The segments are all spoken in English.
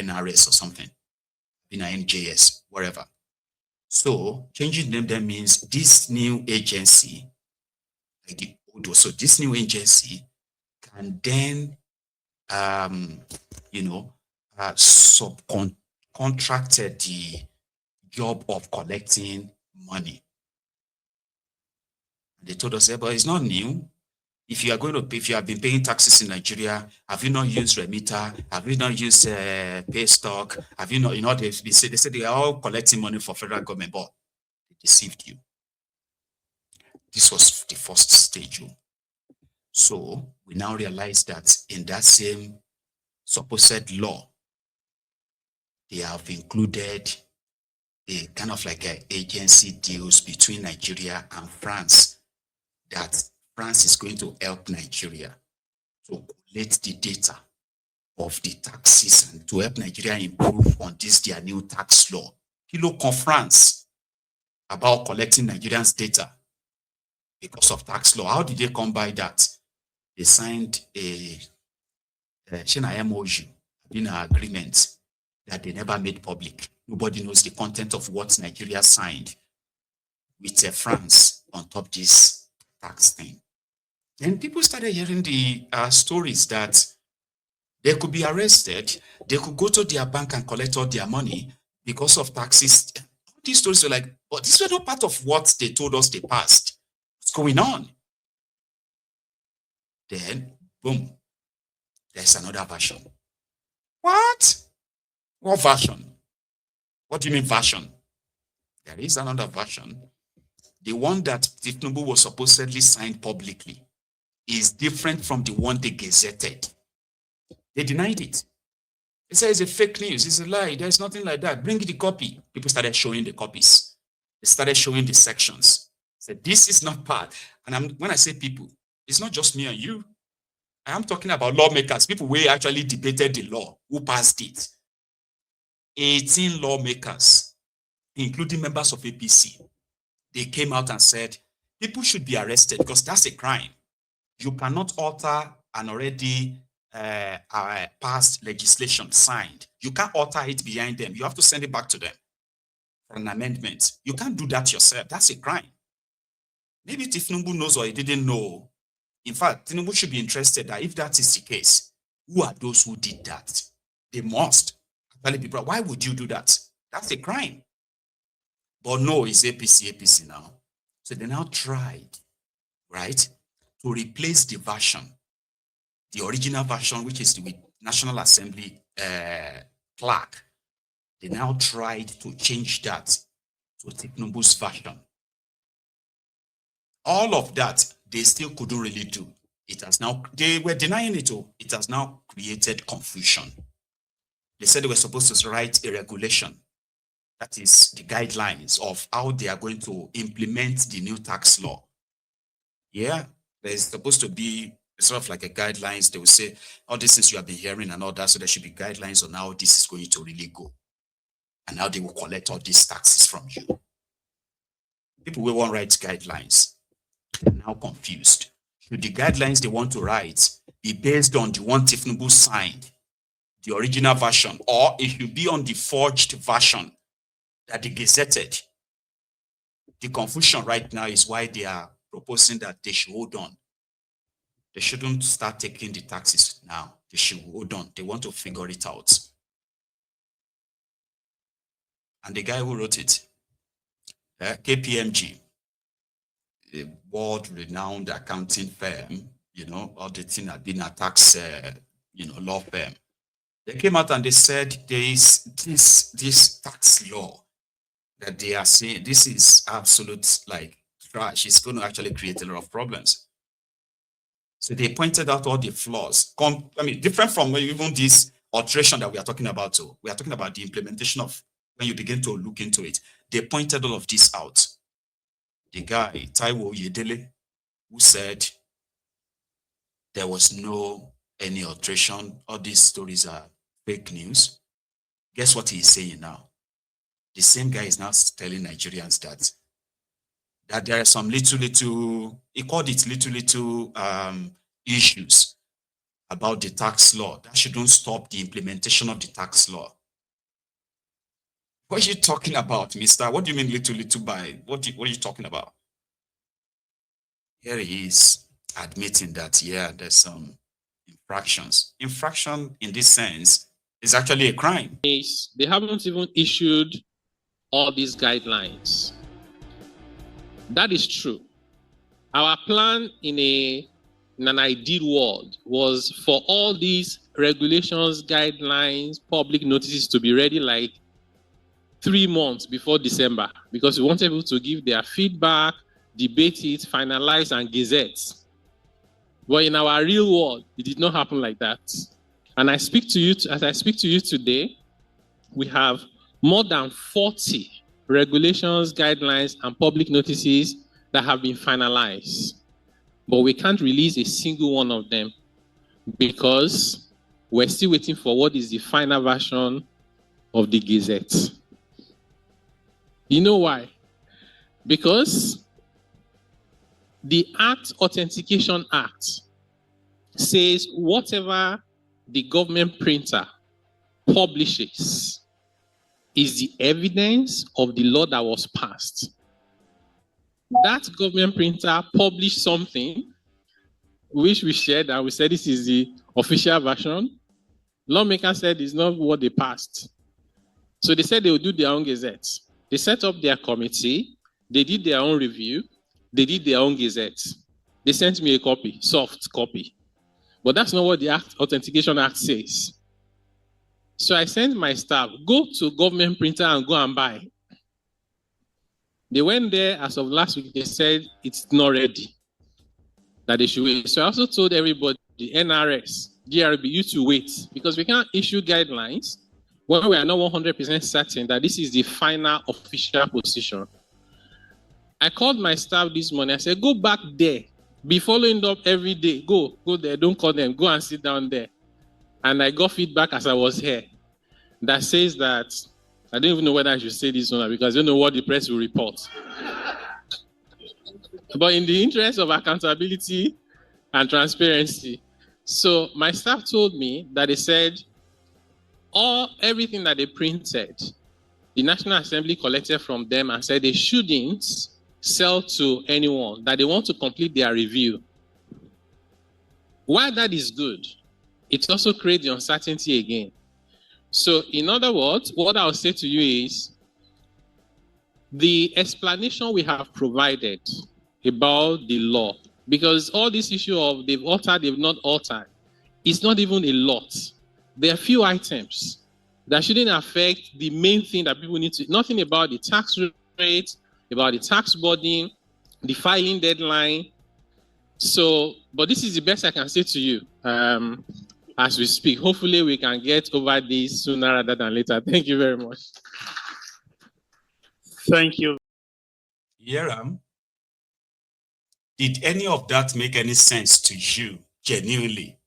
NRS or something, in a NJS, whatever. So changing them then means this new agency, like the old, so this new agency can then, subcontracted the job of collecting money. They told us, but it's not new. If you are going to pay, if you have been paying taxes in Nigeria, have you not used remitter? Have you not used pay stock? Have you not, they said they are all collecting money for federal government, but they deceived you. This was the first stage. So we now realize that in that same supposed law, they have included a kind of like a agency deals between Nigeria and France, that France is going to help Nigeria to collect the data of the taxes and to help Nigeria improve on this their new tax law. Kilo conference about collecting Nigerians' data because of tax law. How did they come by that? They signed a MOU, in an agreement that they never made public. Nobody knows the content of what Nigeria signed with France on top this tax thing. Then people started hearing the stories that they could be arrested, they could go to their bank and collect all their money because of taxes. All these stories were like, but these were not part of what they told us they passed. What's going on? Then, boom, there's another version. What? What version? What do you mean version? There is another version. The one that Tinubu was supposedly signed publicly is different from the one they gazetted. They denied it. They said it's a fake news, it's a lie, there's nothing like that. Bring the copy. People started showing the copies. They started showing the sections. Said, this is not part. And when I say people, it's not just me and you. I am talking about lawmakers, people who actually debated the law, who passed it. 18 lawmakers, including members of APC, they came out and said, people should be arrested because that's a crime. You cannot alter an already passed legislation signed. You can't alter it behind them. You have to send it back to them for an amendment. You can't do that yourself. That's a crime. Maybe Tinubu knows or he didn't know. In fact, Tinubu should be interested that if that is the case, who are those who did that? They must. People, why would you do that? That's a crime. But no, it's APC now. So they now tried, right, to replace the version, the original version, which is the National Assembly clerk. They now tried to change that to Tinubu's version. All of that, they still couldn't really do. It has now, they were denying it all. It has now created confusion. They said they were supposed to write a regulation, that is the guidelines of how they are going to implement the new tax law. Yeah, there's supposed to be sort of like a guidelines. They will say, all these things you have been hearing and all that, so there should be guidelines on how this is going to really go. And how they will collect all these taxes from you. People will want to write guidelines. They're now confused. Should the guidelines they want to write be based on the one Tinubu signed, the original version, or it should be on the forged version that they gazetted? The confusion right now is why they are proposing that they should hold on. They shouldn't start taking the taxes now. They should hold on. They want to figure it out. And the guy who wrote it, KPMG, a world-renowned accounting firm, auditing had been a tax, law firm. They came out and they said there is this tax law that they are saying this is absolute like trash. It's going to actually create a lot of problems. So they pointed out all the flaws. Different from even this alteration that we are talking about. So we are talking about the implementation of when you begin to look into it. They pointed all of this out. The guy, Taiwo Yedele, who said there was no any alteration, all these stories are fake news. Guess what he's saying now? The same guy is now telling Nigerians that there are some little, he called it little issues about the tax law. That shouldn't stop the implementation of the tax law. What are you talking about, mister? What do you mean little by? What are you talking about? Here he is admitting that, yeah, there's some infractions. Infraction in this sense is actually a crime. They haven't even issued all these guidelines. That is true. Our plan in an ideal world was for all these regulations, guidelines, public notices to be ready like 3 months before December, because we want people to give their feedback, debate it, finalize, and gazette. But in our real world, it did not happen like that. And as I speak to you today, we have more than 40 regulations, guidelines, and public notices that have been finalized. But we can't release a single one of them because we're still waiting for what is the final version of the gazette. You know why? Because the Authentication Act says whatever the government printer publishes is the evidence of the law that was passed. That government printer published something which we shared, and we said this is the official version. Lawmakers said it's not what they passed. So they said they would do their own gazette. They set up their committee, they did their own review, they did their own gazette. They sent me a copy, soft copy. But that's not what the Authentication Act says. So I sent my staff, go to government printer and go and buy. They went there as of last week, they said it's not ready, that they should wait. So I also told everybody, the NRS, GRB, you to wait, because we can't issue guidelines when we are not 100% certain that this is the final official position. I called my staff this morning, I said, go back there, be following up every day, go there, don't call them, go and sit down there. And I got feedback as I was here that says that, I don't even know whether I should say this one because I don't know what the press will report. But in the interest of accountability and transparency, so my staff told me that they said everything that they printed, the National Assembly collected from them and said they shouldn't sell to anyone, that they want to complete their review. While that is good, it also creates the uncertainty again. So in other words, what I'll say to you is, the explanation we have provided about the law, because all this issue of they've altered, they've not altered, it's not even a lot. There are few items that shouldn't affect the main thing that people need to, nothing about the tax rate, about the tax burden, the filing deadline. So, but this is the best I can say to you as we speak. Hopefully we can get over this sooner rather than later. Thank you very much. Thank you. Yeram, did any of that make any sense to you, genuinely?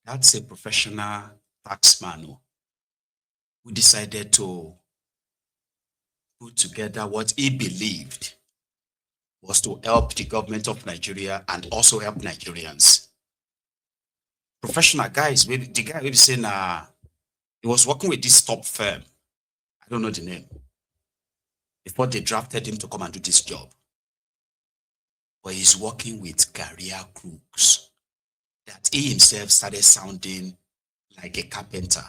That's a professional taxman who decided to put together what he believed was to help the government of Nigeria and also help Nigerians. Professional guys, the guy will be saying he was working with this top firm. I don't know the name. Before they drafted him to come and do this job. But he's working with career crooks that he himself started sounding like a carpenter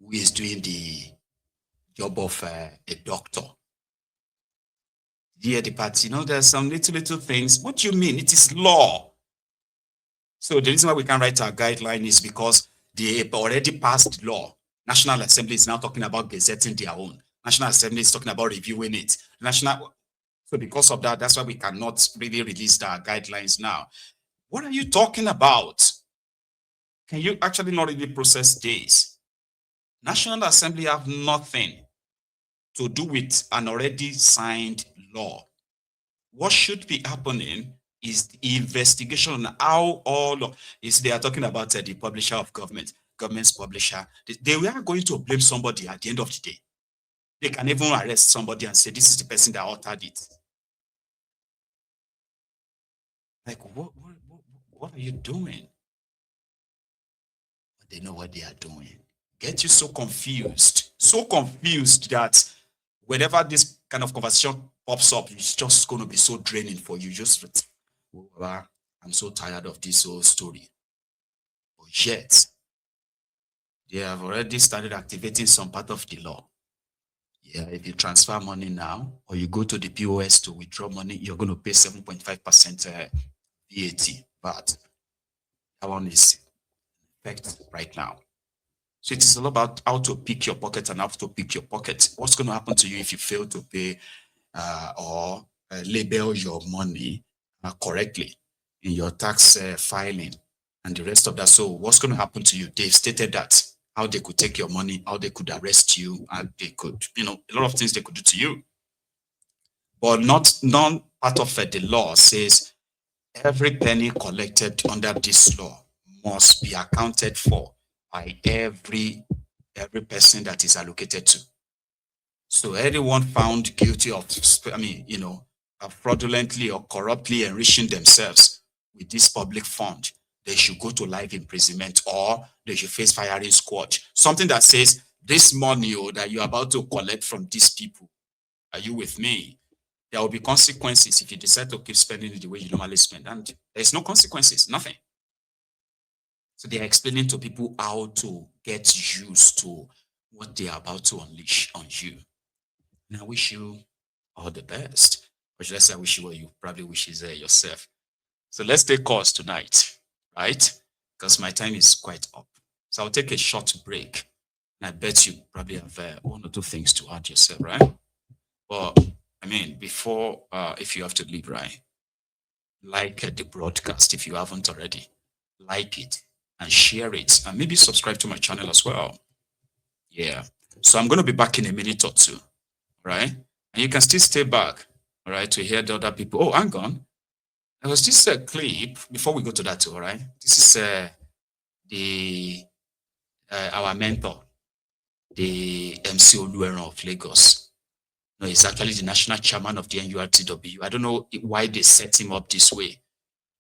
who is doing the job of a doctor. Yeah, the party, there's some little things. What do you mean? It is law. So the reason why we can write our guideline is because they already passed law. National Assembly is now talking about gazetting their own. National Assembly is talking about reviewing it. So because of that, that's why we cannot really release our guidelines now. What are you talking about? Can you actually not really process this? National Assembly have nothing to do with an already signed law. What should be happening is the investigation on how they are talking about the publisher of government's publisher. They were going to blame somebody at the end of the day. They can even arrest somebody and say, this is the person that altered it. Like, what are you doing? But they know what they are doing. Get you so confused that whenever this kind of conversation pops up, it's just going to be so draining for you. Just, I'm so tired of this whole story. But yet, they have already started activating some part of the law. Yeah, if you transfer money now, or you go to the POS to withdraw money, you're going to pay 7.5% VAT. But that one is in effect right now. So it is all about how to pick your pocket and how to pick your pocket. What's going to happen to you if you fail to pay or label your money correctly in your tax filing and the rest of that? So what's going to happen to you? They've stated that, how they could take your money, how they could arrest you, and they could, a lot of things they could do to you. But none part of the law says every penny collected under this law must be accounted for by every person that is allocated to. So anyone found guilty of, fraudulently or corruptly enriching themselves with this public fund, they should go to life imprisonment or they should face firing squad. Something that says, this money that you're about to collect from these people, are you with me? There will be consequences if you decide to keep spending it the way you normally spend. And there's no consequences, nothing. So they're explaining to people how to get used to what they are about to unleash on you. And I wish you all the best. Or should I say I wish you what you probably wish is yourself. So let's take calls tonight, right? Because my time is quite up. So I'll take a short break. And I bet you probably have one or two things to add yourself, right? But before, if you have to leave, right? Like the broadcast if you haven't already. Like it and share it. And maybe subscribe to my channel as well. Yeah. So I'm going to be back in a minute or two, right? And you can still stay back, all right, to hear the other people. Oh, hang on. There was this clip before we go to that too, all right? This is our mentor, the MC Olueran of Lagos. No, he's actually the national chairman of the NURTW. I don't know why they set him up this way,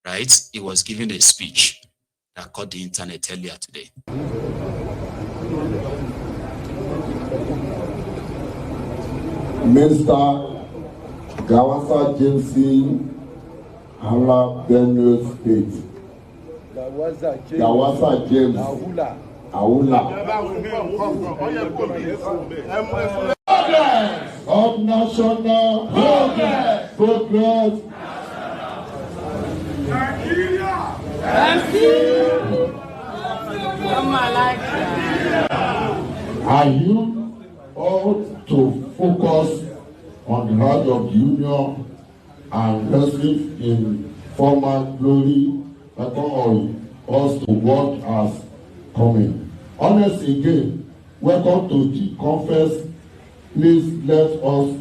right? He was giving a speech that caught the internet earlier today. Mr. Gawasa James Hala Benue State. Gawasa James Aula. Of national progress. Are you all to focus on the right of the union and receive in former glory us to what has coming? Honestly, again, welcome to the conference. Please let us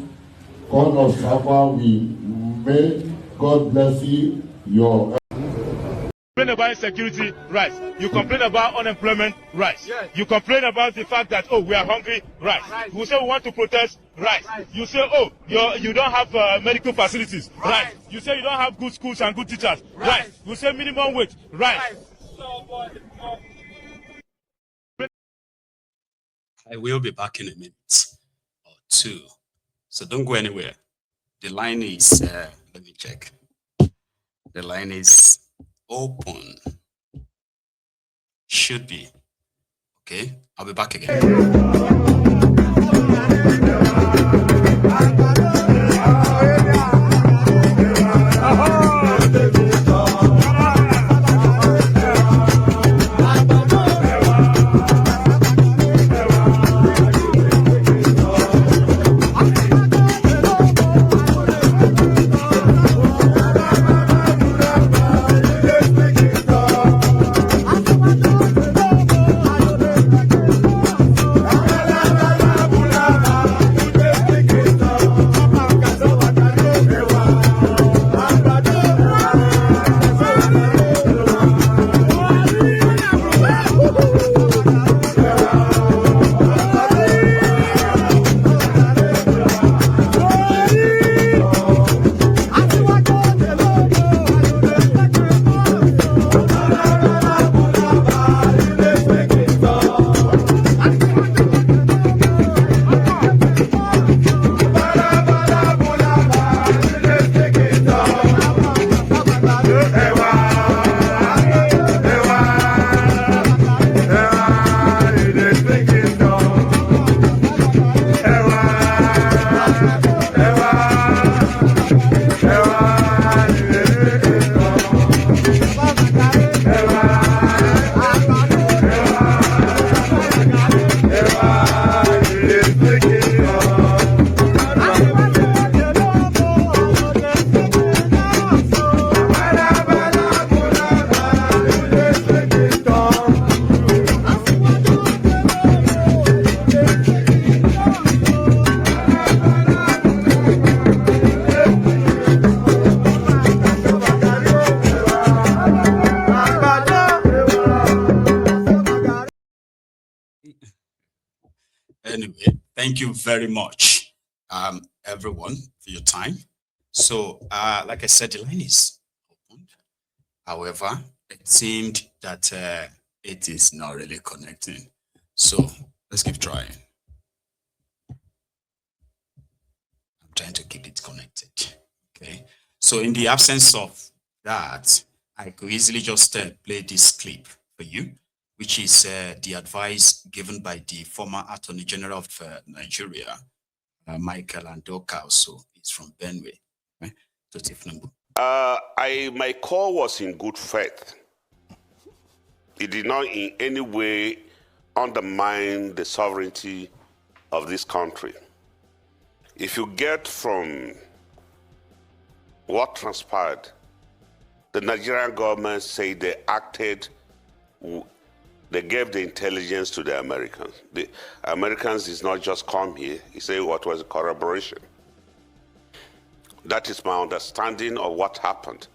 call us Safa. We may God bless you. Your complain about insecurity, right? You complain about unemployment, right? Yes. You complain about the fact that, oh, we are hungry, right? You say we want to protest, right? You say, oh, you don't have medical facilities, right? You say you don't have good schools and good teachers, right? You say minimum wage, right? I will be back in a minute or two, so don't go anywhere. The line is, let me check. The line is open. Should be. Okay, I'll be back again. Thank you very much, everyone, for your time. So, like I said, the line is opened. However, it seemed that it is not really connecting. So let's keep trying. I'm trying to keep it connected. Okay. So in the absence of that, I could easily just play this clip for you, which is the advice given by the former Attorney General of Nigeria, Michael Andoka, also is from Benue, to Tinubu. My call was in good faith. It did not in any way undermine the sovereignty of this country. If you get from what transpired, the Nigerian government said they acted, they gave the intelligence to the Americans. The Americans did not just come here, he said what was a corroboration. That is my understanding of what happened.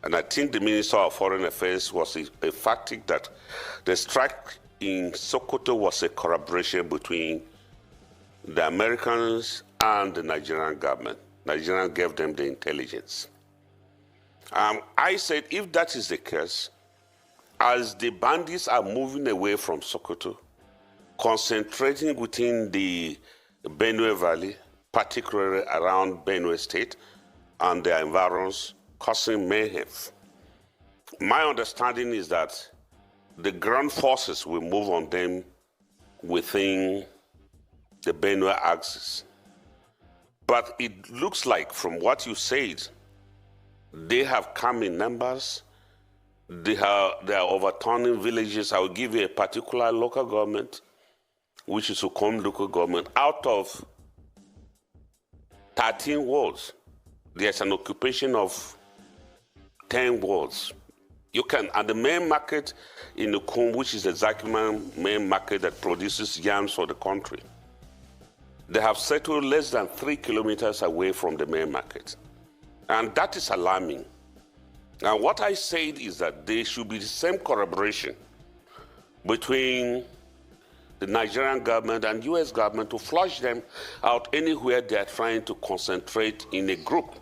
And I think the Minister of Foreign Affairs was emphatic that the strike in Sokoto was a corroboration between the Americans and the Nigerian government. Nigeria gave them the intelligence. I said, if that is the case, as the bandits are moving away from Sokoto, concentrating within the Benue Valley, particularly around Benue State and their environs, causing mayhem. My understanding is that the ground forces will move on them within the Benue axis. But it looks like, from what you said, they have come in numbers. They are overturning villages. I will give you a particular local government, which is Ukom local government. Out of 13 wards, there's an occupation of 10 wards. You can, at the main market in Ukom, which is the Zakiman main market that produces yams for the country, they have settled less than 3 kilometers away from the main market. And that is alarming. Now, what I said is that there should be the same collaboration between the Nigerian government and US government to flush them out anywhere they are trying to concentrate in a group.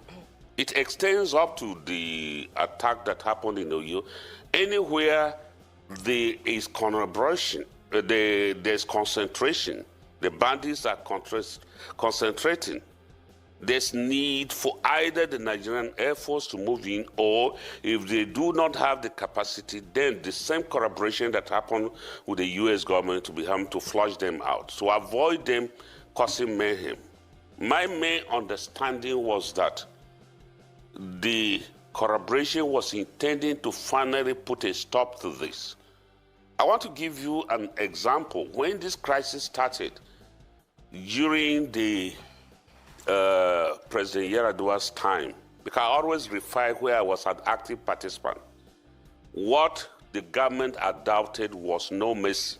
It extends up to the attack that happened in Oyo. Anywhere there is collaboration, there's concentration, the bandits are concentrating. There's need for either the Nigerian Air Force to move in, or if they do not have the capacity, then the same collaboration that happened with the US government to be able to flush them out, to avoid them causing mayhem. My main understanding was that the collaboration was intended to finally put a stop to this. I want to give you an example. When this crisis started, during the President Yar'Adua's time, because I always refer where I was an active participant, what the government adopted was no mercy.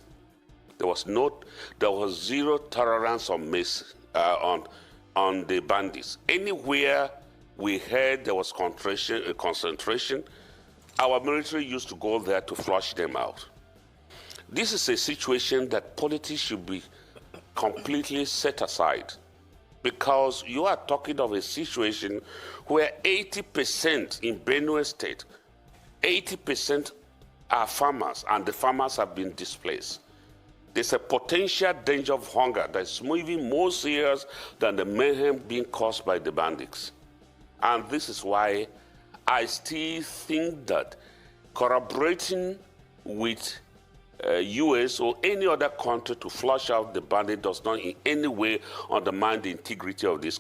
There was zero tolerance on mercy, on the bandits. Anywhere we heard there was concentration, our military used to go there to flush them out. This is a situation that politics should be completely set aside, because you are talking of a situation where 80% in Benue State, 80% are farmers, and the farmers have been displaced. There's a potential danger of hunger that's even more serious than the mayhem being caused by the bandits. And this is why I still think that collaborating with US or any other country to flush out the bandit does not in any way undermine the integrity of this